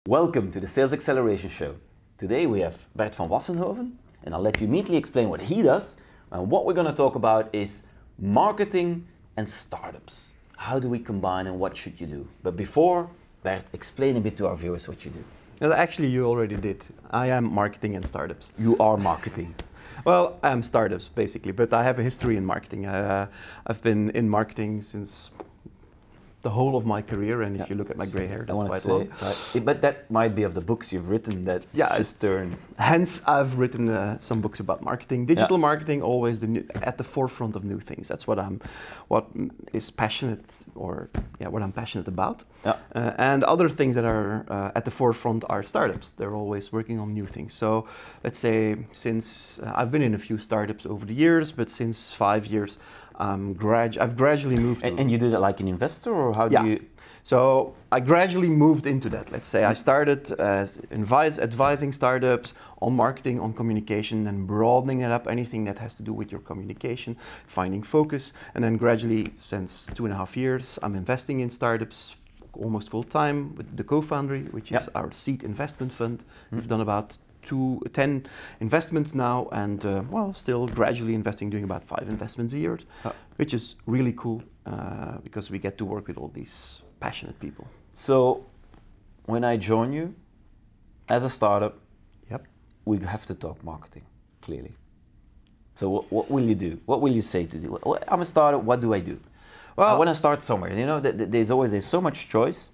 Welcome to the Sales Acceleration Show. Today we have Bert van Wassenhoven, and I'll let you immediately explain what he does. And what we're going to talk about is marketing and startups. How do we combine and what should you do? But before, Bert, explain a bit to our viewers what you do. Well, actually, you already did. I am marketing and startups. You are marketing. Well, I'm startups, basically, but I have a history in marketing. I've been in marketing since the whole of my career, and if you look at my gray hair, that's quite long. But that might be of the books you've written that just turned. Hence, I've written some books about marketing. Digital marketing, always at the forefront of new things. That's what I'm passionate about. Yeah. And other things that are at the forefront are startups. They're always working on new things. So let's say since I've been in a few startups over the years, but since 5 years, I've gradually moved. And you did it like an investor, or how do you? So I gradually moved into that. Let's say I started as advising startups on marketing, on communication, and broadening it up, anything that has to do with your communication, finding focus. And then gradually, since 2.5 years, I'm investing in startups almost full time with the Cofoundry, which is our seed investment fund. We've done about 10 investments now, and still gradually investing, doing about 5 investments a year, which is really cool because we get to work with all these passionate people. So when I join you as a startup, we have to talk marketing, clearly. So what will you do? What will you say to do? I'm a startup, what do I do? Well, I want to start somewhere. You know, there's so much choice.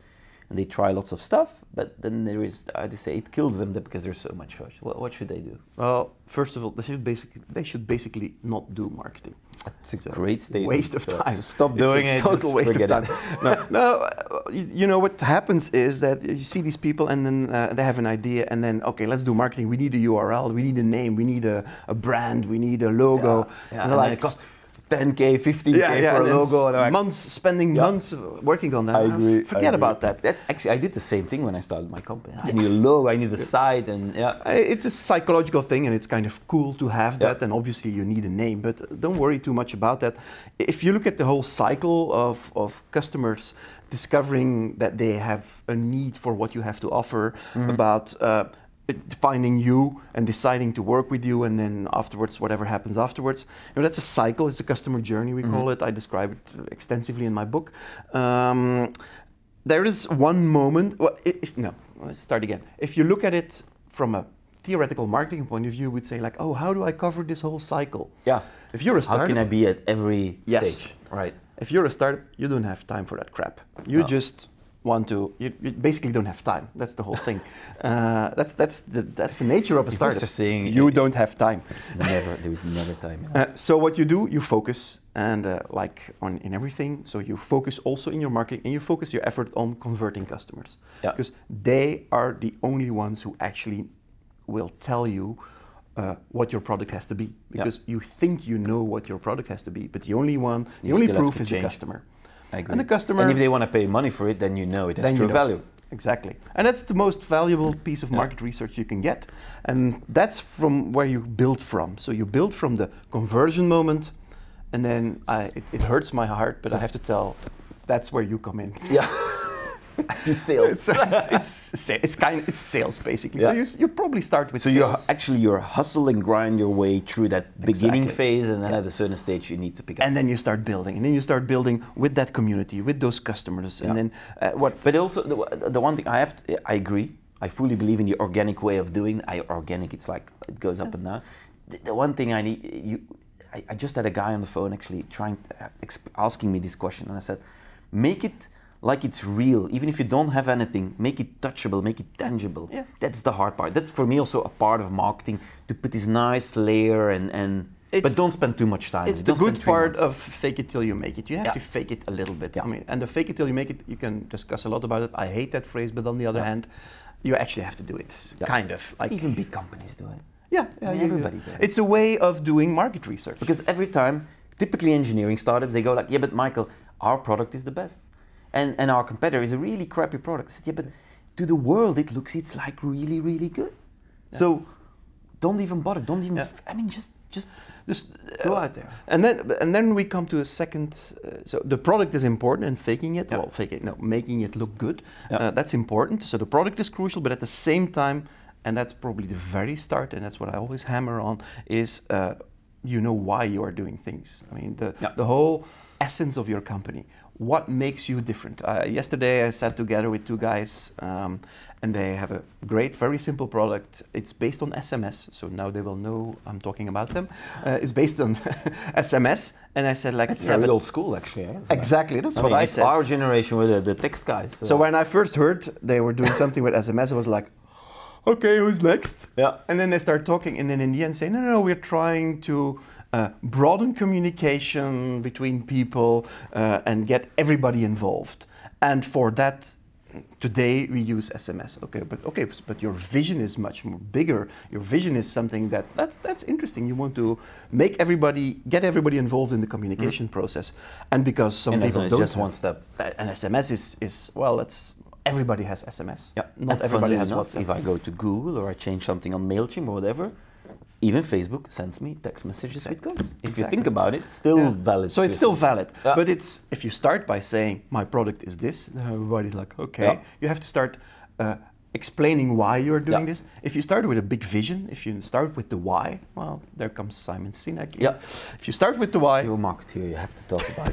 And they try lots of stuff, but then there is, I just say, it kills them because there's so much choice. What should they do? Well, first of all, they should basically not do marketing. That's a great statement. Waste of time. So stop doing it. Total waste of time. You know what happens is that you see these people, and then they have an idea, and then okay, let's do marketing. We need a URL, we need a name, we need a brand, we need a logo. And like 10K, 15K for a logo. And months, spending months working on that. I agree. Forget about that. That's actually, I did the same thing when I started my company. I need a logo, I need a site, and It's a psychological thing, and it's kind of cool to have that, and obviously you need a name, but don't worry too much about that. If you look at the whole cycle of customers discovering that they have a need for what you have to offer, about finding you and deciding to work with you, and then afterwards, whatever happens afterwards. You know, that's a cycle. It's a customer journey, we call it. I describe it extensively in my book. There is one moment. Well, let's start again. If you look at it from a theoretical marketing point of view, we'd say like, oh, how do I cover this whole cycle? Yeah. If you're a startup, how can I be at every stage? Right. If you're a startup, you don't have time for that crap. You just you basically don't have time. That's the whole thing. That's the nature of a startup. You don't have time. There is never time. So what you do, you focus, and in everything. So you focus also in your marketing, and you focus your effort on converting customers, because they are the only ones who actually will tell you what your product has to be. Because you think you know what your product has to be, but the only proof is the customer. I agree. And the customer. And if they want to pay money for it, then you know it has true value. Exactly. And that's the most valuable piece of market research you can get. And that's from where you build from. So you build from the conversion moment, and then it hurts my heart, but I have to tell, that's where you come in. Yeah. To sales. It's sales basically. So you probably start with sales. So you're hustle and grind your way through that beginning phase, and then at a certain stage you need to pick up. And then you start building, and then you start building with that community, with those customers, and then what? But also the one thing I agree. I fully believe in the organic way of doing. Organic, it's like it goes up and down. The one thing I need, I just had a guy on the phone actually asking me this question, and I said, make it like it's real, even if you don't have anything, make it touchable, make it tangible. Yeah. That's the hard part. That's for me also a part of marketing, to put this nice layer but don't spend too much time. It's the good part of fake it till you make it. You have to fake it a little bit. I mean, and the fake it till you make it, you can discuss a lot about it. I hate that phrase, but on the other hand, you actually have to do it, kind of. Like even big companies do it. Yeah, everybody does it. It's a way of doing market research. Because every time, typically engineering startups, they go like, yeah, but Michael, our product is the best. And our competitor is a really crappy product. I said, yeah, but to the world it's like really, really good. Yeah. So don't even bother. Don't even. I mean, just Just go out there. And then we come to a second. So the product is important, and faking it. Yeah. Well, faking no, making it look good. Yeah. That's important. So the product is crucial, but at the same time, and that's probably the very start, and that's what I always hammer on, is you know why you are doing things. I mean, the whole essence of your company. What makes you different? Yesterday I sat together with two guys and they have a great, very simple product. It's based on SMS, so now they will know I'm talking about them. It's based on SMS, and I said like... It's very old school actually. Eh? Exactly, that's what I said. Our generation were the text guys. So when I first heard they were doing something with SMS, I was like, okay, who's next? Yeah. And then they start talking, and then in the end say, no, we're trying to broaden communication between people and get everybody involved. And for that, today we use SMS. But your vision is much more bigger. Your vision is something that's interesting. You want to make get everybody involved in the communication process. And because some people don't, just one step. And SMS is well, everybody has SMS. Yeah. Not everybody has WhatsApp. If I go to Google or I change something on MailChimp or whatever, even Facebook sends me text messages with codes. If you think about it, it's still valid. So it's still valid. Yeah. But if you start by saying, my product is this, everybody's like, okay. Yeah. You have to start explaining why you're doing this. If you start with a big vision, if you start with the why, well, there comes Simon Sinek. Yeah. If you start with the why... You're a marketeer, you have to talk about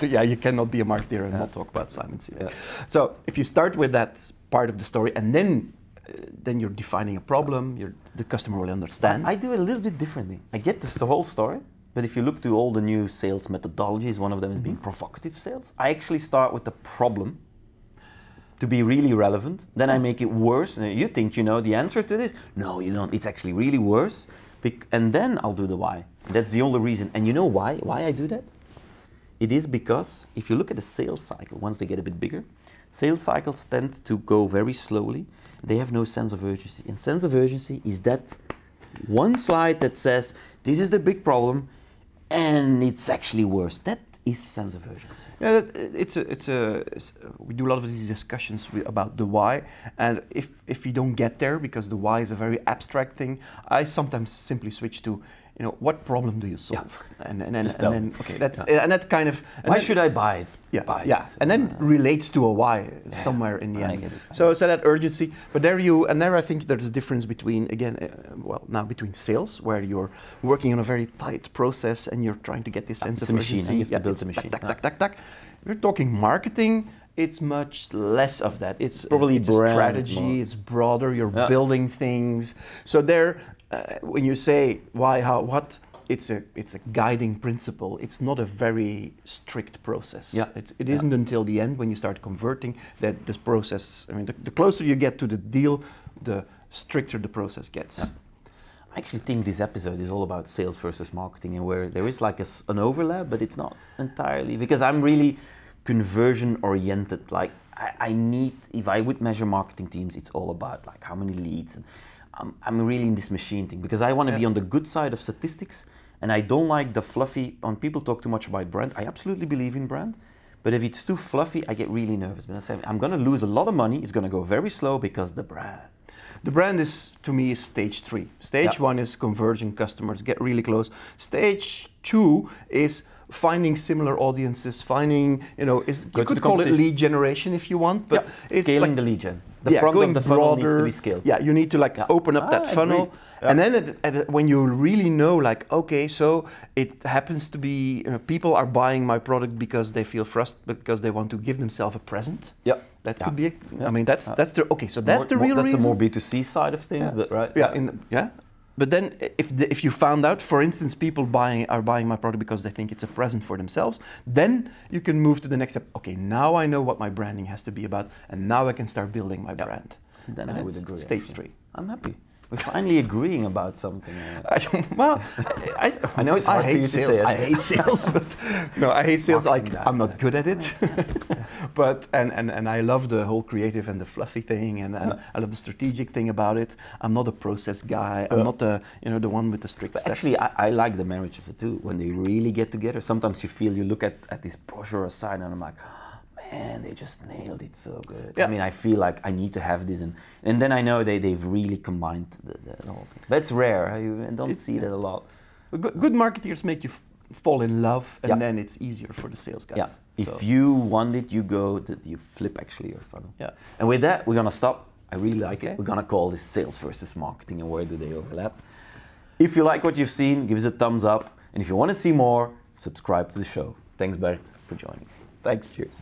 it. You cannot be a marketeer and not talk about Simon Sinek. Yeah. So if you start with that part of the story, and then you're defining a problem, the customer will understand. I do it a little bit differently. I get the whole story, but if you look to all the new sales methodologies, one of them is being provocative sales. I actually start with the problem to be really relevant. Then I make it worse. And you think you know the answer to this? No, you don't. It's actually really worse. And then I'll do the why. That's the only reason. And you know why I do that? It is because if you look at the sales cycle, once they get a bit bigger, sales cycles tend to go very slowly. They have no sense of urgency. And sense of urgency is that one slide that says, this is the big problem, and it's actually worse. That is sense of urgency. Yeah, we do a lot of these discussions about the why, and if you don't get there, because the why is a very abstract thing, I sometimes simply switch to, what problem do you solve? Yeah. And then okay, that's kind of... Why should I buy it? Yeah, and then relates to a why somewhere in the end. So that urgency, but there I think there's a difference between, again, between sales, where you're working on a very tight process and you're trying to get this sense of urgency. Machine, you have to build a machine. Tack. We're talking marketing. It's much less of that. It's probably it's a strategy. More. It's broader. You're building things. So there, when you say why, how, what, it's a guiding principle. It's not a very strict process. Yeah. It isn't until the end when you start converting that this process. I mean, the closer you get to the deal, the stricter the process gets. Yeah. I actually think this episode is all about sales versus marketing, and where there is like an overlap, but it's not entirely, because I'm really conversion oriented. Like I need, if I would measure marketing teams, it's all about like how many leads. And I'm really in this machine thing because I want to be on the good side of statistics, and I don't like the fluffy, when people talk too much about brand. I absolutely believe in brand, but if it's too fluffy, I get really nervous. But I say, I'm going to lose a lot of money. It's going to go very slow because the brand. The brand is, to me, is stage 3. Stage 1 is converging customers, get really close. Stage 2 is finding similar audiences, finding, you could call it lead generation if you want, but it's scaling like the lead gen. The front of the funnel needs to be scaled. Yeah, you need to open up that funnel. And then when you really know, okay, so it happens to be, people are buying my product because they feel frustrated, because they want to give themselves a present. Yeah. That could be, I mean, that's the, okay, so that's the real reason. That's a more B2C side of things, but right? Yeah, but then if you found out, for instance, people are buying my product because they think it's a present for themselves, then you can move to the next step. Okay, now I know what my branding has to be about, and now I can start building my brand. Then I would agree. Stage 3. I'm happy. We're finally agreeing about something. I know it's hard for you to say it. I hate sales, but no, I hate sales. I'm not good at it. But and I love the whole creative and the fluffy thing, and I love the strategic thing about it. I'm not a process guy. I'm not the one with the strict steps. Actually, I like the marriage of the two. When they really get together, sometimes you look at this brochure or sign, and I'm like, man, they just nailed it so good. Yeah. I mean, I feel like I need to have this, and then I know they've really combined the whole thing. But it's rare. I don't see that a lot. Good marketeers make you fall in love, and Yeah. then it's easier for the sales guys. Yeah. If So, you want it, you go, you flip actually your funnel. yeah. And with that, we're gonna stop. I really like Okay. it. We're gonna call this sales versus marketing, and where do they overlap? If you like what you've seen, give us a thumbs up. And if you want to see more, subscribe to the show. Thanks, Bert, for joining. Thanks. Cheers.